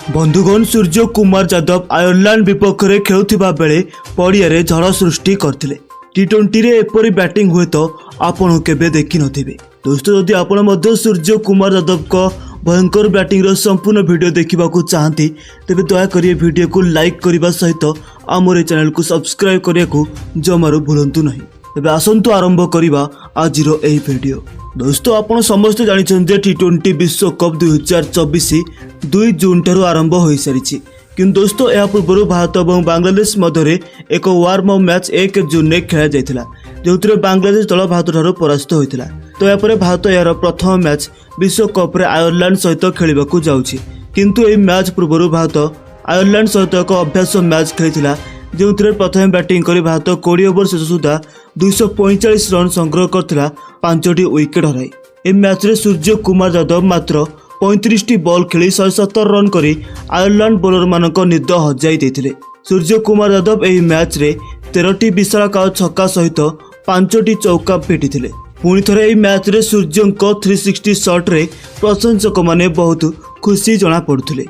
बंधुगण सूर्य कुमार यादव आयरलैंड विपक्ष में खेलुवा बेले पड़िया झड़ सृष्टि करते टी20 रे एपरी बैटिंग हुए तो आपण केबे देखि नथिबे। दोस्तों जदि आपण मध्य सूर्य कुमार यादव को भयंकर बैटिंग रो संपूर्ण वीडियो देखा चाहती तेरे दयाकोर वीडियो को लाइक करने सहित आमर चैनल को सब्सक्राइब करने को जमारू भूलु नहीं। तेज आसतु आरंभ करवा आज वीडियो। दोस्तों आपण समस्त जानते टी20 विश्वकप 2024 2 जून ठार आरंभ हो सारी किंतु दोस्तों यह पूर्व भारत और बांग्लादेश मध्य एक वार्म अप मैच 1 जून में खेल जाता जो बांग्लादेश दल भारत ठार परास्त होता। तो यापर भारत यार प्रथम मैच विश्वकप आयरलैंड सहित खेलने जाऊँगी किंतु यह मैच पूर्व भारत आयरलैंड सहित एक अभ्यास मैच खेली जो प्रथम बैटिंग कर भारत 20 ओवर शेष सुधा 245 रन संग्रह करथिला 5टी विकेट हराई। ए मैच रे सूर्य कुमार यादव मात्र 35टी बॉल खेली 170 रन करी आयरलैंड बोलर मानक निद हजाई देथिले। सूर्य कुमार यादव एही मैच रे 13टी विशालकाय छक्का सहित 5टी चौका पिटिथिले। पुणी थरे एही मैच रे सूर्यंक 360 शॉट रे प्रशंसक माने बहुत खुशी जना पड़ुथिले।